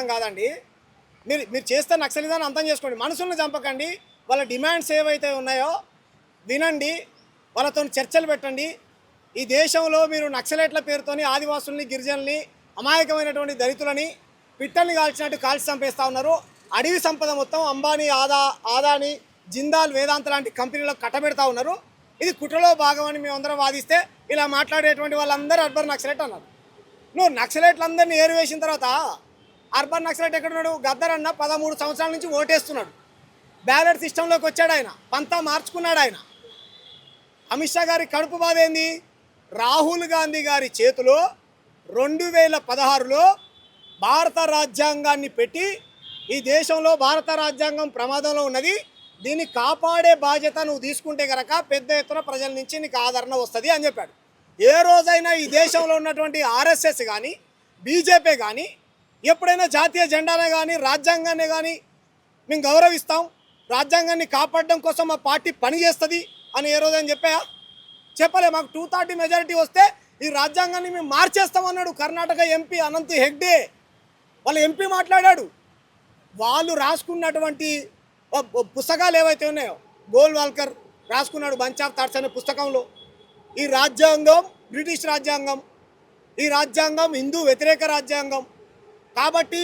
చేయడం కాదండి. మీరు మీరు చేస్తే నక్సలిజాన్ని అంతం చేసుకోండి, మనుషులను చంపకండి. వాళ్ళ డిమాండ్స్ ఏవైతే ఉన్నాయో వినండి, వాళ్ళతో చర్చలు పెట్టండి. ఈ దేశంలో మీరు నక్సలైట్ల పేరుతోని ఆదివాసుల్ని, గిరిజనుల్ని, అమాయకమైనటువంటి దళితులని పిట్టల్ని కాల్చినట్టు కాల్చి చంపేస్తూ ఉన్నారు. అడవి సంపద మొత్తం అంబానీ, ఆదాని, జిందాల్, వేదాంత లాంటి కంపెనీలకు కట్టబెడతా ఉన్నారు. ఇది కుట్రలో భాగమని మేమందరం వాదిస్తే ఇలా మాట్లాడేటువంటి వాళ్ళందరూ అర్బన్ నక్సలైట్ అన్నారు. నువ్వు నక్సలైట్లందరినీ ఏరువేసిన తర్వాత అర్బన్ నక్సలైట్ ఎక్కడున్నాడు? గద్దర్ అన్న 13 సంవత్సరాల నుంచి ఓటేస్తున్నాడు. బ్యాలెట్ సిస్టంలోకి వచ్చాడు, ఆయన పంతా మార్చుకున్నాడు. ఆయన అమిత్ షా గారి కడుపు బాధ ఏంది? రాహుల్ గాంధీ గారి చేతిలో 2016లో భారత రాజ్యాంగాన్ని పెట్టి ఈ దేశంలో భారత రాజ్యాంగం ప్రమాదంలో ఉన్నది, దీన్ని కాపాడే బాధ్యత నువ్వు తీసుకుంటే కనుక పెద్ద ఎత్తున ప్రజల నుంచి నీకు ఆదరణ వస్తుంది అని చెప్పాడు. ఏ రోజైనా ఈ దేశంలో ఉన్నటువంటి ఆర్ఎస్ఎస్ కానీ బీజేపీ కానీ ఎప్పుడైనా జాతీయ జెండానే కానీ రాజ్యాంగాన్ని కానీ మేము గౌరవిస్తాం, రాజ్యాంగాన్ని కాపాడడం కోసం మా పార్టీ పనిచేస్తుంది అని ఏ రోజైనా చెప్పలే. మాకు 230 మెజారిటీ వస్తే ఈ రాజ్యాంగాన్ని మేము మార్చేస్తామన్నాడు కర్ణాటక ఎంపీ అనంత్ హెగ్డే. వాళ్ళ ఎంపీ మాట్లాడాడు. వాళ్ళు రాసుకున్నటువంటి పుస్తకాలు ఏవైతే ఉన్నాయో, గోల్వాల్కర్ రాసుకున్నాడు బంచ్ ఆఫ్ థాట్స్ అనే పుస్తకంలో, ఈ రాజ్యాంగం బ్రిటిష్ రాజ్యాంగం, ఈ రాజ్యాంగం హిందూ వ్యతిరేక రాజ్యాంగం కాబట్టి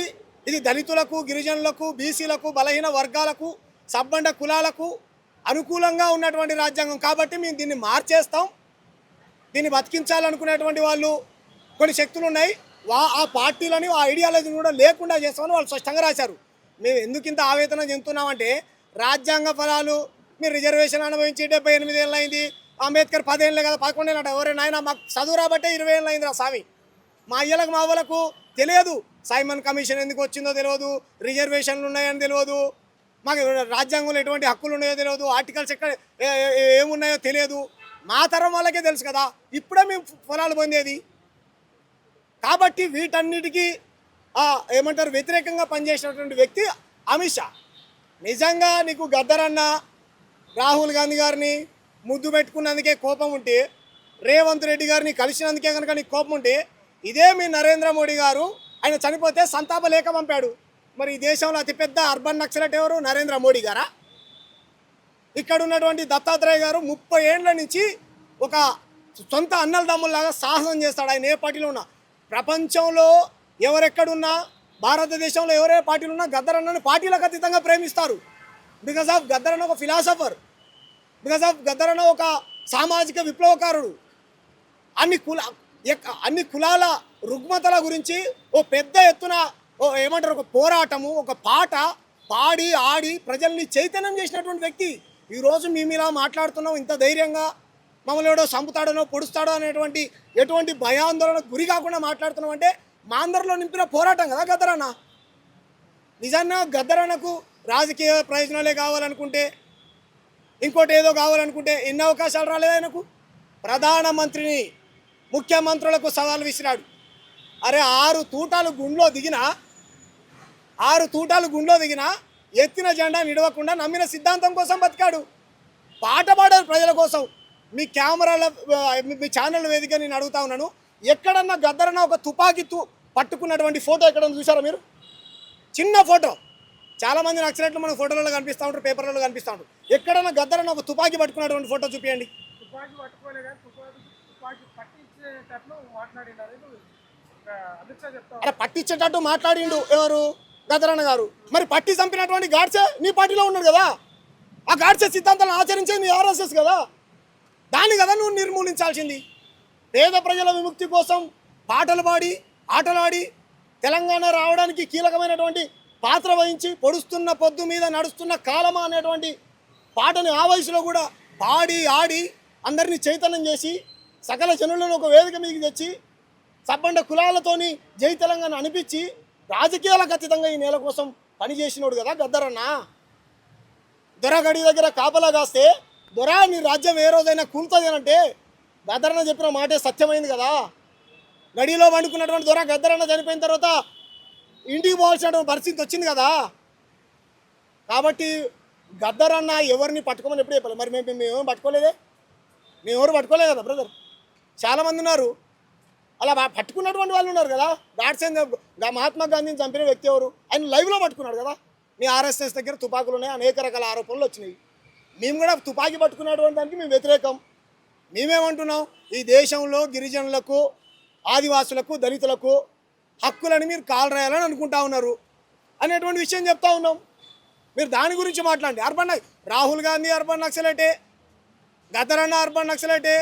ఇది దళితులకు, గిరిజనులకు, బీసీలకు, బలహీన వర్గాలకు, సబ్బండ కులాలకు అనుకూలంగా ఉన్నటువంటి రాజ్యాంగం కాబట్టి మేము దీన్ని మార్చేస్తాం, దీన్ని బతికించాలనుకునేటువంటి వాళ్ళు కొన్ని శక్తులు ఉన్నాయి, ఆ పార్టీలని ఆ ఐడియాలజీని కూడా లేకుండా చేస్తామని వాళ్ళు స్పష్టంగా రాశారు. మేము ఎందుకు ఇంత ఆవేదన చెందుతున్నామంటే రాజ్యాంగ ఫలాలు మీరు రిజర్వేషన్ అనుభవించి 78 ఏళ్ళు అయింది, అంబేద్కర్ 10 ఏళ్ళే కదా 11 ఏళ్ళు అంట. ఎవరే నాయన మాకు చదువు రాబట్టే 20 ఏళ్ళు అయింది రా స్వామి. మా అయ్యలకు మా వాళ్ళకు తెలియదు సైమన్ కమిషన్ ఎందుకు వచ్చిందో తెలియదు, రిజర్వేషన్లు ఉన్నాయని తెలియదు, మాకు రాజ్యాంగంలో ఎటువంటి హక్కులు ఉన్నాయో తెలియదు, ఆర్టికల్స్ ఎక్కడ ఏమున్నాయో తెలియదు. మా తరం వాళ్ళకే తెలుసు కదా, ఇప్పుడే మేము ఫలాలు పొందేది. కాబట్టి వీటన్నిటికీ ఏమంటారు వ్యతిరేకంగా పనిచేసినటువంటి వ్యక్తి అమిత్ షా. నిజంగా నీకు గద్దరన్న రాహుల్ గాంధీ గారిని ముద్దు పెట్టుకున్నందుకే కోపం ఉంటే, రేవంత్ రెడ్డి గారిని కలిసినందుకే కనుక నీకు కోపం ఉంటే, ఇదే మీ నరేంద్ర మోడీ గారు ఆయన చనిపోతే సంతాప లేఖ పంపాడు. మరి ఈ దేశంలో అతిపెద్ద అర్బన్ నక్సలైట్ ఎవరు? నరేంద్ర మోడీ గారా? ఇక్కడ ఉన్నటువంటి దత్తాత్రేయ గారు 30 ఏళ్ల నుంచి ఒక సొంత అన్నల దమ్ముల్లాగా సాహసం చేస్తాడు. ఆయన ఏ పార్టీలో ఉన్నా, ప్రపంచంలో ఎవరెక్కడున్నా, భారతదేశంలో ఎవరే పార్టీలు ఉన్నా గద్దర్ అన్నని పార్టీలకు అతీతంగా ప్రేమిస్తారు. బికాస్ ఆఫ్ గద్దర్ అన్న ఒక ఫిలాసఫర్, బికాస్ ఆఫ్ గద్దర్ అన్న ఒక సామాజిక విప్లవకారుడు. అన్ని కులాల రుగ్మతల గురించి ఓ పెద్ద ఎత్తున ఏమంటారు ఒక పోరాటము, ఒక పాట పాడి ఆడి ప్రజల్ని చైతన్యం చేసినటువంటి వ్యక్తి. ఈరోజు మేము ఇలా మాట్లాడుతున్నాం, ఇంత ధైర్యంగా మమ్మల్ని ఎవడో చంపుతాడనో పొడుస్తాడో అనేటువంటి ఎటువంటి భయాందోళన గురి కాకుండా మాట్లాడుతున్నాం అంటే మా అందరిలో నింపిన పోరాటం కదా గద్దరన్న. నిజంగా గద్దరన్నకు రాజకీయ ప్రయోజనాలే కావాలనుకుంటే, ఇంకోటి ఏదో కావాలనుకుంటే ఎన్ని అవకాశాలు రాలేదు ఆయనకు. ప్రధానమంత్రిని, ముఖ్యమంత్రులకు సవాల్ విసిరాడు. అరే 6 తూటాలు గుండ్లో దిగినా ఎత్తిన జెండా నిడవకుండా నమ్మిన సిద్ధాంతం కోసం బతికాడు. పాట పాడారు ప్రజల కోసం. మీ కెమెరాల మీ ఛానల్ వేదిక నేను అడుగుతా ఉన్నాను, ఎక్కడన్నా గద్దరన్న ఒక తుపాకీ పట్టుకున్నటువంటి ఫోటో ఎక్కడన్నా చూసారా మీరు? చిన్న ఫోటో. చాలామంది నక్సలైట్లు మనకు ఫోటోలలో కనిపిస్తూ ఉంటారు, పేపర్లలో కనిపిస్తూ ఉంటారు. ఎక్కడన్నా గద్దరన్న ఒక తుపాకీ పట్టుకున్నటువంటి ఫోటో చూపించండి. అరే పట్టించేటట్టు మాట్లాడిండు ఎవరు? గద్దరన్న గారు. మరి పట్టి చంపినటువంటి గాడ్సే నీ పార్టీలో ఉన్నాడు కదా, ఆ గాడ్సే సిద్ధాంతాలను ఆచరించేది నీ ఆర్ఎస్ఎస్ కదా, దాన్ని కదా నువ్వు నిర్మూలించాల్సింది. పేద ప్రజల విముక్తి కోసం పాటలు పాడి ఆటలాడి తెలంగాణ రావడానికి కీలకమైనటువంటి పాత్ర వహించి పొడుస్తున్న పొద్దు మీద నడుస్తున్న కాలమా అనేటువంటి పాటని ఆ వయసులో కూడా పాడి ఆడి అందరినీ చైతన్యం చేసి సకల జనులను ఒక వేదిక మీదకి తెచ్చి సబ్బండ కులాలతోని జై తెలంగాణ అనిపించి రాజకీయాలకు అతీతంగా ఈ నేల కోసం పనిచేసినోడు కదా గద్దరన్న. దొరగడి దగ్గర కాపలా కాస్తే దొరా నీ రాజ్యం ఏ రోజైనా కూలుతుంది అంటే గద్దరన్న చెప్పిన మాటే సత్యమైంది కదా. గడిలో వండుకున్నటువంటి దొర గద్దరన్న చనిపోయిన తర్వాత ఇంటికి పోవాల్సినటువంటి పరిస్థితి వచ్చింది కదా. కాబట్టి గద్దరన్న ఎవరిని పట్టుకోమని ఎప్పుడు చెప్పలేదు. మరి మేము పట్టుకోలేదే, మేము ఎవరు పట్టుకోలేదు కదా బ్రదర్. చాలామంది ఉన్నారు అలా పట్టుకున్నటువంటి వాళ్ళు ఉన్నారు కదా. గాడ్సే మహాత్మా గాంధీని చంపిన వ్యక్తి ఎవరు? ఆయన లైవ్లో పట్టుకున్నాడు కదా. మీ ఆర్ఎస్ఎస్ దగ్గర తుపాకులు ఉన్నాయి, అనేక రకాల ఆరోపణలు వచ్చినాయి. మేము కూడా తుపాకీ పట్టుకున్నటువంటి దానికి మేము వ్యతిరేకం. మేమేమంటున్నాం, ఈ దేశంలో గిరిజనులకు, ఆదివాసులకు, దళితులకు హక్కులని మీరు కాలు రాయాలని అనుకుంటా ఉన్నారు అనేటువంటి విషయం చెప్తా ఉన్నాం. మీరు దాని గురించి మాట్లాడండి. రాహుల్ గాంధీ అర్బన్ నక్సలైటే, గద్దరన్న urban నక్సలైటే,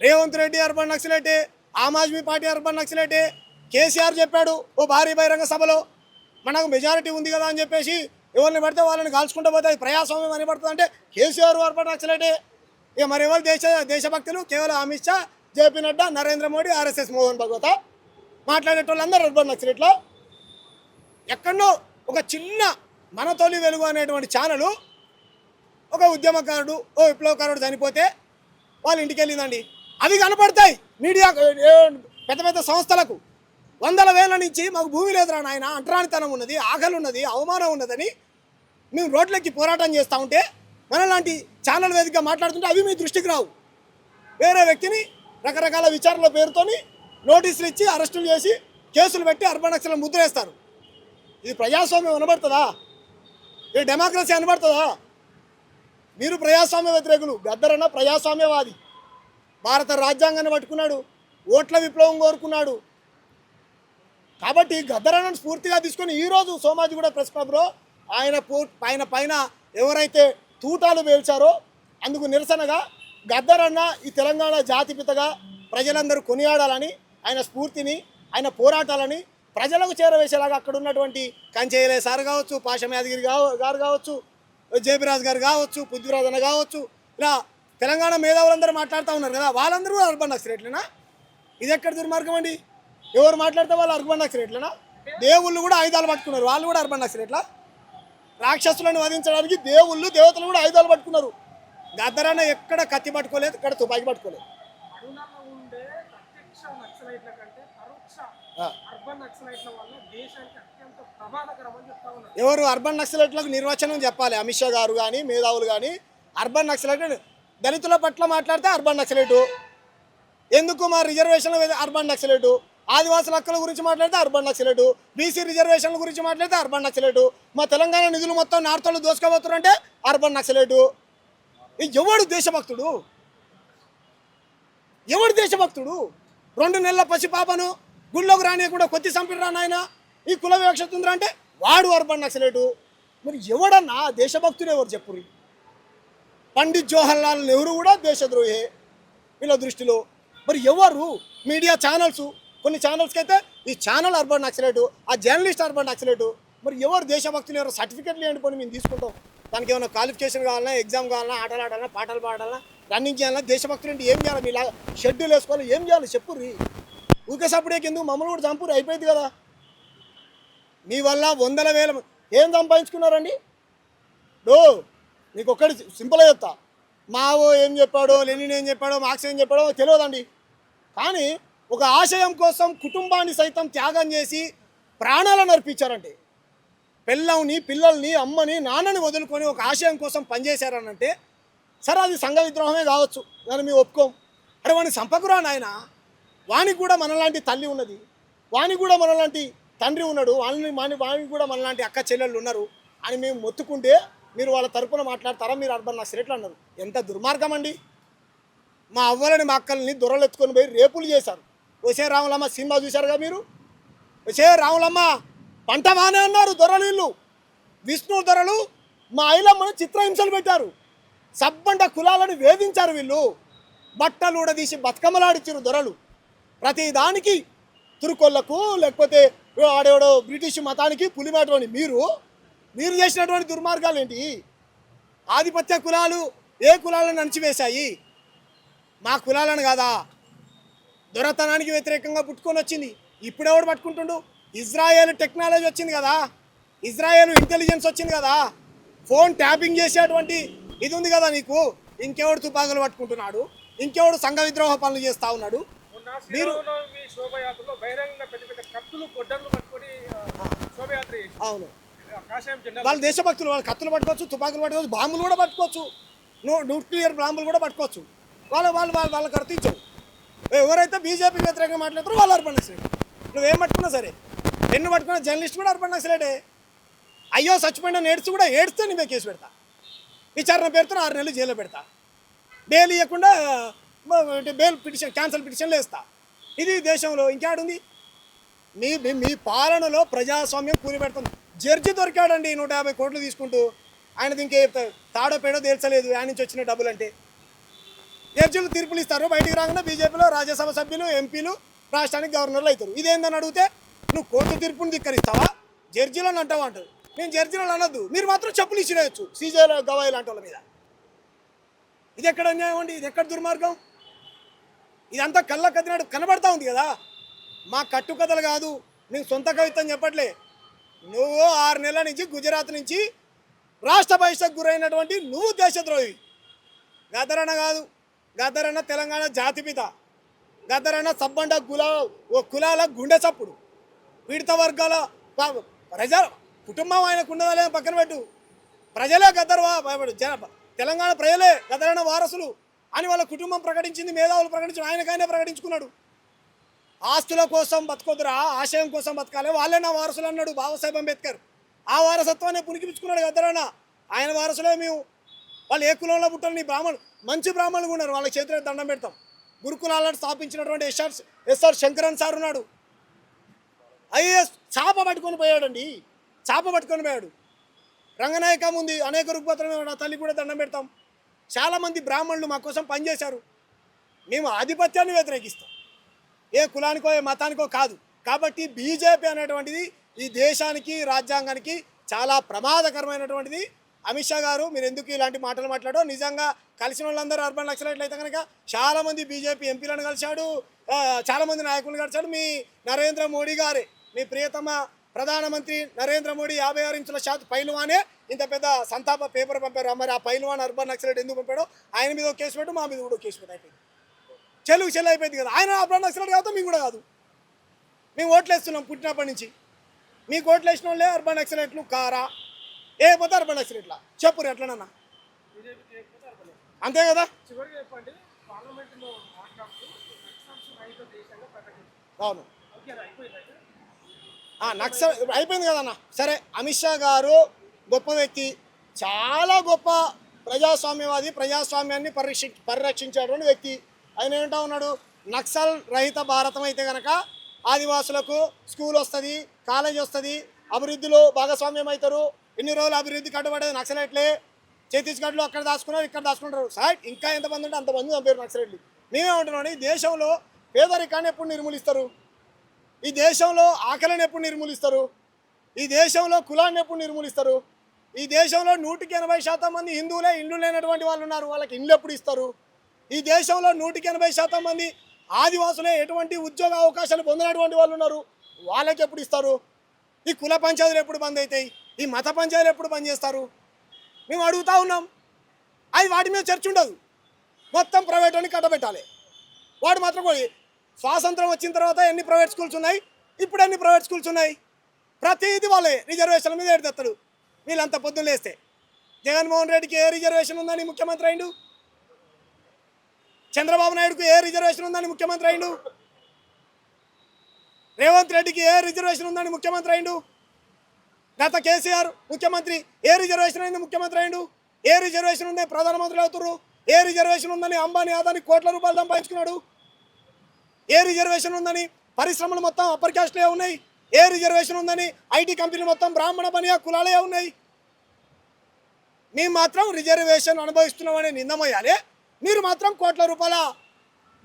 Revanth Reddy urban నక్సలైటే, Aam Aadmi party urban నక్సలైటే. KCR చెప్పాడు ఓ భారీ బహిరంగ సభలో, మనకు మెజారిటీ ఉంది కదా అని చెప్పేసి ఎవరిని పడితే వాళ్ళని కాల్చుకుంటూ పోతే అది ప్రజాస్వామ్యం అని పడుతుంది అంటే కేసీఆర్ అర్బన్ నక్సలైటే. ఇక మరి ఎవరు దేశభక్తులు? కేవలం అమిత్ షా, జేపీ నడ్డా, నరేంద్ర మోడీ, ఆర్ఎస్ఎస్ మోహన్ భగవత మాట్లాడేటోళ్ళందరూ అర్బన్ నక్సలైట్లో. ఎక్కడో ఒక చిన్న మనతోలి వెలుగు అనేటువంటి ఛానలు ఒక ఉద్యమకారుడు, ఓ విప్లవకారుడు చనిపోతే వాళ్ళ ఇంటికి వెళ్ళిందండి. అవి కనపడతాయి మీడియా పెద్ద పెద్ద సంస్థలకు. వందల వేల నుంచి మాకు భూమి లేదురా నాయన, అంటరానితనం ఉన్నది, ఆకలి ఉన్నది, అవమానం ఉన్నదని మేము రోడ్లెక్కి పోరాటం చేస్తూ ఉంటే మనలాంటి ఛానల్ వేదికగా మాట్లాడుతుంటే అవి మీ దృష్టికి రావు. వేరే వ్యక్తిని రకరకాల విచారణల పేరుతోని నోటీసులు ఇచ్చి అరెస్టులు చేసి కేసులు పెట్టి అర్బన్ నక్సల్ ముద్ర వేస్తారు. ఇది ప్రజాస్వామ్యం అనబడుతుందా? ఇది డెమోక్రసీ అనబడుతుందా? మీరు ప్రజాస్వామ్య వ్యతిరేకులు. గద్దరన్న ప్రజాస్వామ్యవాది, భారత రాజ్యాంగాన్ని పట్టుకున్నాడు, ఓట్ల విప్లవం కోరుకున్నాడు. కాబట్టి గద్దరన్నను స్ఫూర్తిగా తీసుకొని ఈరోజు సోమాజిగూడ ప్రెస్ క్లబ్లో ఆయన పైన ఎవరైతే తూటాలు పేల్చారో అందుకు నిరసనగా గద్దరన్న ఈ తెలంగాణ జాతిపితగా ప్రజలందరూ కొనియాడాలని, ఆయన స్ఫూర్తిని, ఆయన పోరాటాలని ప్రజలకు చేరవేసేలాగా అక్కడ ఉన్నటువంటి కంచేయలే సార్ కావచ్చు, పాషం యాదగిరి గారు కావచ్చు, జేబీరాజు గారు కావచ్చు, పృథ్వీరాజ్ అన్న కావచ్చు, ఇలా తెలంగాణ మేధావులందరూ మాట్లాడుతూ ఉన్నారు కదా. వాళ్ళందరూ అర్బన్ నక్సలైట్లేనా? ఇది ఎక్కడ దుర్మార్గం అండి? ఎవరు మాట్లాడితే వాళ్ళు అర్బన్ నక్సలైట్లేనా? దేవుళ్ళు కూడా ఆయుధాలు పట్టుకున్నారు, వాళ్ళు కూడా అర్బన్ నక్సలైట్లా? రాక్షసులను వధించడానికి దేవుళ్ళు, దేవతలు కూడా ఆయుధాలు పట్టుకున్నారు. గద్దరన్న ఎక్కడ కత్తి పట్టుకోలేదు, ఇక్కడ తుపాకీ పట్టుకోలేదు. ఎవరు అర్బన్ నక్సలైట్లకు నిర్వచనం చెప్పాలి. అమిత్ షా గారు కానీ మేధావులు కానీ అర్బన్ నక్సలైట్ దళితుల పట్ల మాట్లాడితే అర్బన్ నక్సలైటు, ఎందుకు మా రిజర్వేషన్ల అర్బన్ నక్సలైటు, ఆదివాసుల హక్కుల గురించి మాట్లాడితే అర్బన్ నక్సలైటు, బీసీ రిజర్వేషన్ల గురించి మాట్లాడితే అర్బన్ నక్సలైటు, మా తెలంగాణ నిధులు మొత్తం నార్తోళ్ళు దోసుకోబోతున్నారంటే అర్బన్ నక్సలైటు. ఎవడు దేశభక్తుడు? ఎవడు దేశభక్తుడు? 2 నెలల పసిపాపను గుళ్ళోకి రానియకుండా కొద్ది సంపిరా నాయన, ఈ కుల వివక్షత ఉందిరా అంటే వాడు అర్బన్ నక్సలైటు. మరి ఎవడన్నా దేశభక్తుడు ఎవరు చెప్పుర్రి? పండిత్ జవహర్లాల్ నెహ్రూ కూడా దేశద్రోహే వీళ్ళ దృష్టిలో. మరి ఎవరు? మీడియా ఛానల్స్, కొన్ని ఛానల్స్కి అయితే ఈ ఛానల్ అర్బన్ నక్సలైటు, ఆ జర్నలిస్ట్ అర్బన్ నక్సలైటు. మరి ఎవరు దేశభక్తులు? ఎవరు సర్టిఫికెట్లు ఏంటి పోనీ మేము తీసుకుంటాం? దానికి ఏమైనా క్వాలిఫికేషన్ కావాలన్నా, ఎగ్జామ్ కావాలన్నా, ఆటలు ఆడాలన్నా, పాటలు పాడాలన్నా, రన్నింగ్ చేయాలన్నా, దేశభక్తులు ఏంటి? ఏం చేయాలి? మీలా షెడ్యూల్ వేసుకోవాలి, ఏం చేయాలి చెప్పుర్రి. ఊకే సప్పుడే కింద మమ్మల్ని కూడా చంపురు, అయిపోయింది కదా. మీ వల్ల వందల వేల ఏం సంపాదించుకున్నారండి? మీకు ఒక్కటి సింపుల్గా చెప్తా, మావో ఏం చెప్పాడో, లెనిన్ ఏం చెప్పాడో, మార్క్స్ ఏం చెప్పాడో తెలియదండి. కానీ ఒక ఆశయం కోసం కుటుంబాన్ని సైతం త్యాగం చేసి ప్రాణాలను అర్పించారంటే, పిల్లల్ని, అమ్మని, నాన్నని వదులుకొని ఒక ఆశయం కోసం పనిచేశారనంటే సరే అది సంఘ విద్రోహమే కావచ్చు, దాన్ని మేము ఒప్పుకోం. అరే వాడిని చంపకురా నాయన, వానికి కూడా మనలాంటి తల్లి ఉన్నది, వానికి కూడా మనలాంటి తండ్రి ఉన్నాడు, వానికి కూడా మనలాంటి అక్క చెల్లెళ్ళు ఉన్నారు అని మేము మొత్తుకుంటే మీరు వాళ్ళ తరపున మాట్లాడతారా? మీరు అర్బన్ నక్సలైట్లు అన్నారు. ఎంత దుర్మార్గం అండి. మా అవ్వలని, మా అక్కల్ని దొరలెత్తుకొని పోయి రేపులు చేశారు. వచ్చే రాములమ్మ సినిమా చూశారుగా మీరు? వచ్చే రాములమ్మ పంట బానే అన్నారు దొరలు. వీళ్ళు విష్ణు దొరలు మా ఐలమ్మను చిత్రహింసలు పెట్టారు, సబ్బండ కులాలను వేధించారు. వీళ్ళు బట్టలు ఊడదీసి బతుకమ్మలాడిచ్చారు దొరలు. ప్రతి దానికి తురుకొల్లకు లేకపోతే ఆడేవాడో బ్రిటిష్ మతానికి పులిమేటని మీరు చేసినటువంటి దుర్మార్గాలు ఏంటి? ఆధిపత్య కులాలు ఏ కులాలను అణచివేశాయి? మా కులాలను కాదా? దొరతనానికి వ్యతిరేకంగా పుట్టుకొని వచ్చింది. ఇప్పుడెవడు పట్టుకుంటుండు? ఇజ్రాయేల్ టెక్నాలజీ వచ్చింది కదా, ఇజ్రాయేల్ ఇంటెలిజెన్స్ వచ్చింది కదా, ఫోన్ ట్యాపింగ్ చేసేటువంటి ఇది ఉంది కదా నీకు. ఇంకెవడు తుపాకులు పట్టుకుంటున్నాడు? ఇంకెవడు సంఘ విద్రోహ పనులు చేస్తూ ఉన్నాడు? మీరు అవును, వాళ్ళు దేశభక్తులు, వాళ్ళు కత్తులు పట్టుకోవచ్చు, తుపాకులు పట్టుకోవచ్చు, బాంబులు కూడా పట్టుకోవచ్చు, న్యూక్లియర్ బాంబులు కూడా పట్టుకోవచ్చు. వాళ్ళకి అర్థించవు. ఎవరైతే బీజేపీ వ్యతిరేకంగా మాట్లాడతారో వాళ్ళు అర్బన్ నక్సలైట్. నువ్వేం పట్టుకున్నా సరే, పెన్ను పట్టుకున్న జర్నలిస్ట్ కూడా అర్బన్ నక్సలైటే. అయ్యో చచ్చిపోయిన ఏడ్చి కూడా ఏడిస్తే నీ మీద కేసు పెడతా, విచారణ పేరుతో 6 నెలలు జైల్లో పెడతా, బెయిల్ ఇవ్వకుండా బెయిల్ పిటిషన్ క్యాన్సల్ పిటిషన్లు వేస్తా. ఇది దేశంలో ఇంకేడుంది? మీ మీ పాలనలో ప్రజాస్వామ్యం కూలి పెడుతుంది. జడ్జి దొరికాడండి 150 కోట్లు తీసుకుంటూ, ఆయనది ఇంకే తాడో పేడో తేల్చలేదు ఆయన నుంచి వచ్చిన డబ్బులు అంటే. జడ్జిలు తీర్పులు ఇస్తారు, బయటికి రాగానే బీజేపీలో రాజ్యసభ సభ్యులు ఎంపీలు రాష్ట్రానికి గవర్నర్లు అవుతారు. ఇదేందని అడిగితే నువ్వు కోర్టు తీర్పుని ధిక్కరిస్తావా, జడ్జిలను అంటావా అంటారు. నేను జడ్జిలను అనొద్దు, మీరు మాత్రం చెప్పులు ఇచ్చిరేయచ్చు సీజేల గవాయి లాంటి వాళ్ళ మీద. ఇది ఎక్కడ అన్యాయం అండి, ఇది ఎక్కడ దుర్మార్గం? ఇదంతా కళ్ళ కదినాడు కనబడతా ఉంది కదా. మా కట్టుకథలు కాదు, నేను సొంత కవిత్వం చెప్పట్లే. నువ్వు 6 నెలల నుంచి గుజరాత్ నుంచి రాష్ట్ర బహిష్కరణకు గురైనటువంటి నువ్వు దేశద్రోహి. గద్దరన్న కాదు, గద్దరన్న తెలంగాణ జాతిపిత, గద్దరన్న సబ్బండ కులాల గుండె చప్పుడు, పీడిత వర్గాల ప్రజల కుటుంబం ఆయనకు ఉన్నదా పక్కన పెట్టు. ప్రజలే తెలంగాణ ప్రజలే గద్దరన్న వారసులు అని వాళ్ళ కుటుంబం ప్రకటించింది, మేధావులు ప్రకటించిన, ఆయనకైనా ప్రకటించుకున్నాడు. ఆస్తుల కోసం బతకొద్దురా, ఆశయం కోసం బతకాలి, వాళ్ళే నా వారసులు అన్నాడు బాబాసాహెబ్ అంబేద్కర్. ఆ వారసత్వాన్ని పుణికిపించుకున్నాడు గద్దరన్న. ఆయన వారసులే మేము. వాళ్ళు ఏ కులంలో పుట్టారు, నీ బ్రాహ్మణులు మంచి బ్రాహ్మణులు ఉన్నారు, వాళ్ళ చేతిలో దండం పెడతాం. గురుకులాలను స్థాపించినటువంటి ఎస్ఆర్ శంకరన్ సార్ ఉన్నాడు, ఐఏఎస్. చాప పట్టుకొని పోయాడండి, చాప పట్టుకొని పోయాడు. రంగనాయకం ఉంది, అనేక రుగ్పత్రం, తల్లి కూడా దండం పెడతాం. చాలామంది బ్రాహ్మణులు మా కోసం పనిచేశారు. మేము ఆధిపత్యాన్ని వ్యతిరేకిస్తాం, ఏ కులానికో ఏ మతానికో కాదు. కాబట్టి బీజేపీ అనేటువంటిది ఈ దేశానికి రాజ్యాంగానికి చాలా ప్రమాదకరమైనటువంటిది. అమిత్ షా గారు మీరు ఎందుకు ఇలాంటి మాటలు మాట్లాడో, నిజంగా కలిసిన వాళ్ళందరూ అర్బన్ నక్సలైట్లు అయితే కనుక చాలామంది బీజేపీ ఎంపీలను కలిశాడు, చాలామంది నాయకులను కలిశాడు. మీ నరేంద్ర మోడీ గారే, మీ ప్రియతమ ప్రధానమంత్రి నరేంద్ర మోడీ 56 ఇంచుల షాత్ పైల్వానే ఇంత పెద్ద సంతాప పేపర్ పంపారు. మరి ఆ పైల్వాన్ అర్బన్ నక్సలైట్ ఎందుకు పంపాడో ఆయన మీద ఒక కేసు పెట్టు, మా మీద కూడా కేసు పెట్టు, అయిపోయింది. చెల్లు అయిపోయింది కదా. ఆయన అర్బన్ నక్సలైట్ కాదు, మేము కూడా కాదు. మేము ఓట్లు వేస్తున్నాం పుట్టినప్పటి నుంచి. మీకు ఓట్లు వేసిన వాళ్ళే అర్బన్ నక్సలైట్లు కారా? ఏ పోతే అర్బన్ నక్సలైట్లా చెప్పురు ఎట్లనన్నా, అంతే కదా. అవును, నక్సల్ అయిపోయింది కదన్న. సరే, అమిత్ షా గారు గొప్ప వ్యక్తి, చాలా గొప్ప ప్రజాస్వామ్యవాది, ప్రజాస్వామ్యాన్ని పరిరక్షించేటువంటి వ్యక్తి. ఆయన ఏంటో ఉన్నాడు, నక్సల్ రహిత భారతం అయితే కనుక ఆదివాసులకు స్కూల్ వస్తుంది, కాలేజ్ వస్తుంది, అభివృద్ధిలో భాగస్వామ్యం అవుతారు. ఇన్ని రోజులు అభివృద్ధి కట్టుబడేది నక్సలైట్లే. ఛత్తీస్గఢ్లో అక్కడ దాచుకున్నారు, ఇక్కడ దాచుకుంటారు. సార్ ఇంకా ఎంతమంది ఉంటే అంతమంది చంపారు నక్సలైట్లు. మేమేమంటున్నాం, ఈ దేశంలో పేదరికాన్ని ఎప్పుడు నిర్మూలిస్తారు, ఈ దేశంలో ఆకలిని ఎప్పుడు నిర్మూలిస్తారు, ఈ దేశంలో కులాన్ని ఎప్పుడు నిర్మూలిస్తారు, ఈ దేశంలో 180% మంది హిందువులే, ఇల్లు లేనటువంటి వాళ్ళు ఉన్నారు, వాళ్ళకి ఇల్లు ఎప్పుడు ఇస్తారు, ఈ దేశంలో 180% మంది ఆదివాసులే ఎటువంటి ఉద్యోగ అవకాశాలు పొందినటువంటి వాళ్ళు ఉన్నారు, వాళ్ళకి ఎప్పుడు ఇస్తారు, ఈ కుల పంచాయతీలు ఎప్పుడు బంద్ అవుతాయి, ఈ మత పంచాయతీలు ఎప్పుడు బంద్ చేస్తారు, మేము అడుగుతూ ఉన్నాం. అది వాటి మీద చర్చ ఉండదు, మొత్తం ప్రైవేట్ అని కట్టబెట్టాలి. వాడు మాత్రం స్వాతంత్రం వచ్చిన తర్వాత ఎన్ని ప్రైవేట్ స్కూల్స్ ఉన్నాయి, ఇప్పుడు ఎన్ని ప్రైవేట్ స్కూల్స్ ఉన్నాయి, ప్రతిదీ వాళ్ళే రిజర్వేషన్ల మీద ఎడతాడు. వీళ్ళంతా పొద్దున్న లేస్తే జగన్మోహన్ రెడ్డికి ఏ రిజర్వేషన్ ఉందని ముఖ్యమంత్రి అయిండు, చంద్రబాబు నాయుడుకు ఏ రిజర్వేషన్ ఉందని ముఖ్యమంత్రి అయిండు, రేవంత్ రెడ్డికి ఏ రిజర్వేషన్ ఉందని ముఖ్యమంత్రి అయిండు, గత కేసీఆర్ ముఖ్యమంత్రి ఏ రిజర్వేషన్ అయింది ముఖ్యమంత్రి అయిండు, ఏ రిజర్వేషన్ ఉందని ప్రధానమంత్రి అవుతున్నారు, ఏ రిజర్వేషన్ ఉందని అంబానీ ఆదాని కోట్ల రూపాయలు సంపాదించుకున్నాడు, ఏ రిజర్వేషన్ ఉందని పరిశ్రమలు మొత్తం అప్పర్ క్యాస్ట్లే ఉన్నాయి, ఏ రిజర్వేషన్ ఉందని ఐటీ కంపెనీలు మొత్తం బ్రాహ్మణ బనియా కులాలే ఉన్నాయి. మేము మాత్రం రిజర్వేషన్ అనుభవిస్తున్నామని నిందమయ్యాలి, మీరు మాత్రం కోట్ల రూపాయల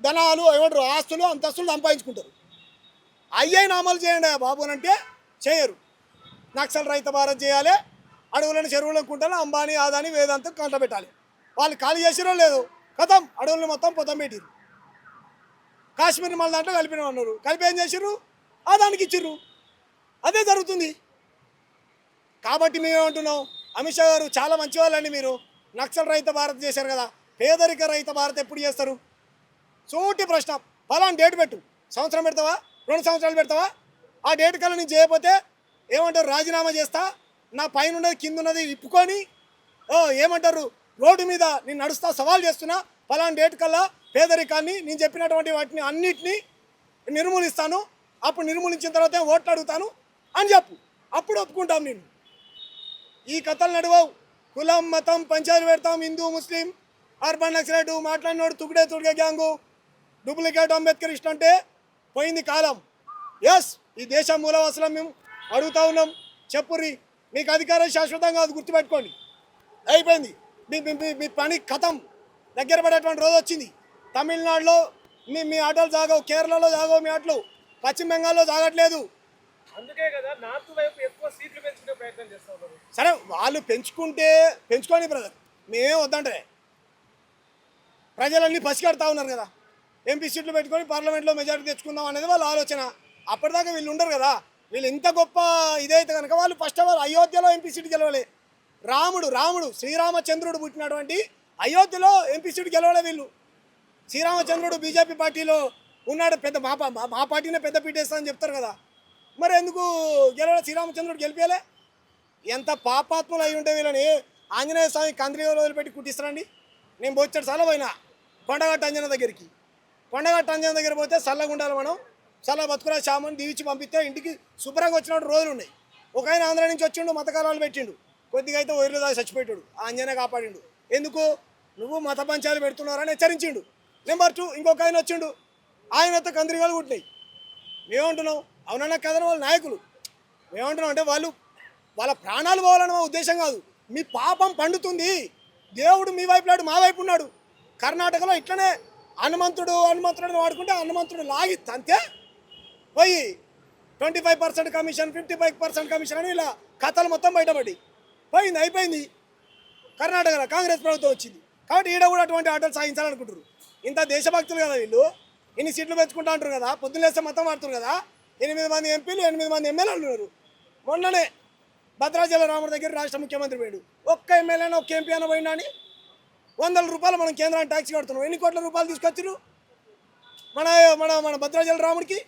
ధనాలు ఏమంటారు ఆస్తులు అంతస్తులు సంపాదించుకుంటారు. అయ్యైనా అమలు చేయండి బాబు అని అంటే చేయరు. నక్సల్ రహిత భారత్ చేయాలి, అడవులను చెరువులను కుంటాను అంబానీ ఆదాని వేదాంతం కంట పెట్టాలి. వాళ్ళు ఖాళీ చేసిరో లేదు, కథం అడవులను మొత్తం పొతం పెట్టిరు. కాశ్మీర్ మళ్ళీ దాంట్లో కలిపినామన్నారు, కలిపి ఏం చేసిర్రు, ఆదానికి ఇచ్చిర్రు. అదే జరుగుతుంది. కాబట్టి మేమేమంటున్నాం, అమిత్ షా గారు చాలా మంచి వాళ్ళండి, మీరు నక్సల్ రహిత భారత్ చేశారు కదా, పేదరిక రహిత భారత్ ఎప్పుడు చేస్తారు? సూటి ప్రశ్న, ఫలానా డేట్ పెట్టు, సంవత్సరం పెడతావా, 2 సంవత్సరాలు పెడతావా, ఆ డేట్ కల్లా నేను చేయకపోతే ఏమంటారు, రాజీనామా చేస్తా, నా పైన ఉన్నది కింద ఉన్నది ఇప్పుకొని ఏమంటారు రోడ్డు మీద నేను నడుస్తా, సవాల్ చేస్తున్నా, ఫలానా డేట్ కల్లా పేదరికాన్ని, నేను చెప్పినటువంటి వాటిని అన్నిటినీ నిర్మూలిస్తాను, అప్పుడు నిర్మూలించిన తర్వాత ఓట్లు అడుగుతాను అని చెప్పు, అప్పుడు ఒప్పుకుంటాం నేను. ఈ కథలు నడవవు. కులం మతం పంచాయతీ పెడతాం, హిందూ ముస్లిం అర్బన్ నక్సలైట్ మాట్లాడినోడు తుడిగే గ్యాంగు డూప్లికేట్ అంబేద్కరిస్ట్ అంటే పోయింది కాలం. ఎస్, ఈ దేశ మూలవాసులం మేము అడుగుతా ఉన్నాం, చెప్పుర్రి. మీకు అధికారం శాశ్వతంగా అది గుర్తుపెట్టుకోండి. అయిపోయింది మీ పని కథం. దగ్గర పడేటువంటి రోజు వచ్చింది. తమిళనాడులో మీ ఆటోలు జాగవు, కేరళలో జాగవు మీ ఆటలు, పశ్చిమ బెంగాల్లో జాగట్లేదు. అందుకే కదా నార్త్ వైపు ఎక్కువ సీట్లు పెంచుకునే ప్రయత్నం చేస్తా ఉన్నారు. సరే, వాళ్ళు పెంచుకొని బ్రదర్, మేమే వద్దంటే. ప్రజలన్నీ పసిగడతా ఉన్నారు కదా, ఎంపీ సీట్లు పెట్టుకొని పార్లమెంట్లో మెజారిటీ తెచ్చుకుందాం అనేది వాళ్ళ ఆలోచన. అప్పటిదాకా వీళ్ళు ఉండరు కదా. వీళ్ళు ఇంత గొప్ప ఇదైతే కనుక వాళ్ళు ఫస్ట్ ఆఫ్ ఆల్ అయోధ్యలో ఎంపీ సీటు గెలవలే. రాముడు శ్రీరామచంద్రుడు పుట్టినటువంటి అయోధ్యలో ఎంపీ సీటు గెలవలే వీళ్ళు. శ్రీరామచంద్రుడు బీజేపీ పార్టీలో ఉన్నాడు, పెద్ద మా పార్టీనే పెద్ద పీటేస్తా అని చెప్తారు కదా. మరి ఎందుకు గెలవలే? శ్రీరామచంద్రుడు గెలిపేలే. ఎంత పాపాత్ములు అయి ఉంటే వీళ్ళని ఆంజనేయ స్వామి కంద్రీలో వదిలిపెట్టి కుట్టిస్తారండి. నేను బొచ్చాడు సార్లు పోయినా కొండగట్ట అంజన దగ్గరికి. కొండగట్ట అంజన దగ్గర పోతే చల్లగా ఉండాలి, మనం చల్ల బతుకురా శామని దీవించి పంపిస్తే ఇంటికి శుభ్రంగా వచ్చినట్టు రోజులు ఉన్నాయి. ఒక ఆయన ఆంధ్ర నుంచి వచ్చిండు, మతకాలాలు పెట్టిండు, కొద్దిగా అయితే ఒరిలో దాకా చచ్చిపోయాడు. ఆ అంజనే కాపాడిండు. ఎందుకు? నువ్వు మత పంచాలు పెడుతున్నారని హెచ్చరించిండు. నెంబర్ 2 ఇంకొక ఆయన వచ్చిండు, ఆయనతో కంద్రీగాలు కుట్టినాయి. మేమంటున్నాం అవునన్నా కదని వాళ్ళ నాయకులు. మేమంటున్నాం అంటే వాళ్ళ ప్రాణాలు పోవాలని మా ఉద్దేశం కాదు. మీ పాపం పండుతుంది, దేవుడు మీ వైపు లేడు, మా వైపు ఉన్నాడు. కర్ణాటకలో ఇట్లనే హనుమంతుడు వాడుకుంటే హనుమంతుడు లాగి తంతే పోయి 25% కమిషన్, 55% కమిషన్ అని ఇలా కథలు మొత్తం బయటపడి అయిపోయింది. కర్ణాటకలో కాంగ్రెస్ ప్రభుత్వం వచ్చింది కాబట్టి ఈడ కూడా అటువంటి ఆటలు సాగించాలనుకుంటారు. ఇంత దేశభక్తులు కదా వీళ్ళు, ఇన్ని సీట్లు పెంచుకుంటా అంటారు కదా, పొద్దున్న లేస్తే మొత్తం ఆడుతున్నారు కదా. 8 మంది ఎంపీలు, 8 మంది ఎమ్మెల్యేలు ఉన్నారు. మొన్ననే భద్రాచల రాముడి దగ్గర రాష్ట్ర ముఖ్యమంత్రి పోయాడు. ఒక్క ఎమ్మెల్యేనా ఒక్క ఎంపీ అయినా పోయినా అని 100 రూపాయలు మనం కేంద్రానికి ట్యాక్స్ కడుతున్నాం. ఎన్ని కోట్ల రూపాయలు తీసుకొచ్చారు మన మన మన భద్రాచల రాముడికి?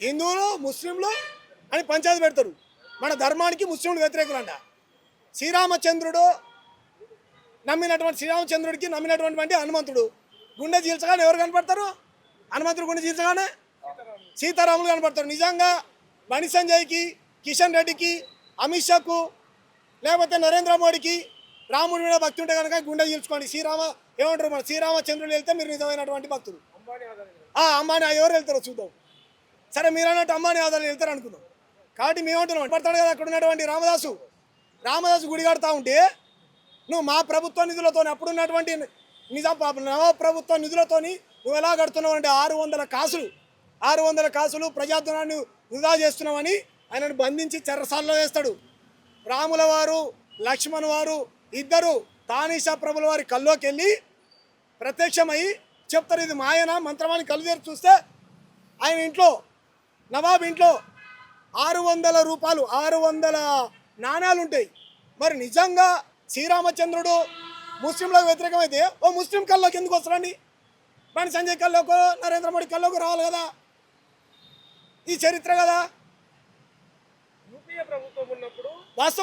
హిందువులు ముస్లింలు అని పంచాయతీ పెడతారు. మన ధర్మానికి ముస్లింలు వ్యతిరేకులంట. శ్రీరామచంద్రుడికి నమ్మినటువంటి హనుమంతుడు గుండె చీల్చగానే ఎవరు కనపడతారు? హనుమంతుడు గుండె చీల్చగానే సీతారాములు కనపడతారు. నిజంగా బండి సంజయ్కి, కిషన్ రెడ్డికి, అమిత్ షాకు, లేకపోతే నరేంద్ర మోడీకి రాముడి మీద భక్తి ఉంటే కనుక గుండె చీల్చుకోండి. ఏమంటారు, మన శ్రీరామచంద్రుడు వెళ్తే మీరు నిజమైనటువంటి భక్తులు. అంబానీ ఎవరు వెళ్తారో చూద్దాం. సరే, మీరు అన్నట్టు అంబానీ ఆధారం వెళ్తారు అనుకుందాం. కాబట్టి మేమంటున్నాం, పడతాడు కదా అక్కడ ఉన్నటువంటి రామదాసు గుడి కడతా ఉంటే నువ్వు మా ప్రభుత్వ నిధులతో, అప్పుడున్నటువంటి నవ ప్రభుత్వ నిధులతోని నువ్వు ఎలా కడుతున్నావు అంటే 600 కాసులు ప్రజాధనాన్ని వృధా చేస్తున్నావని ఆయనను బంధించి చెరసాల్లో వేస్తాడు. రాముల వారు, లక్ష్మణ్ వారు ఇద్దరు తానీషా ప్రభుల వారి కల్లోకి వెళ్ళి ప్రత్యక్షమై చెప్తారు, ఇది మాయన మంత్రమాని కళ్ళు తెరిచి చూస్తే ఆయన ఇంట్లో, నవాబ్ ఇంట్లో 600 రూపాయలు 600 నాణాలు ఉంటాయి. మరి నిజంగా శ్రీరామచంద్రుడు ముస్లింలకు వ్యతిరేకమైతే ఓ ముస్లిం కల్లోకి ఎందుకు వస్తారండి? బండి సంజయ్ కల్లోకి, నరేంద్ర మోడీ కల్లోకి రావాలి కదా. ఈ చరిత్ర కదా. యూపీఏ ప్రభుత్వం ఉన్నప్పుడు వాస్తవం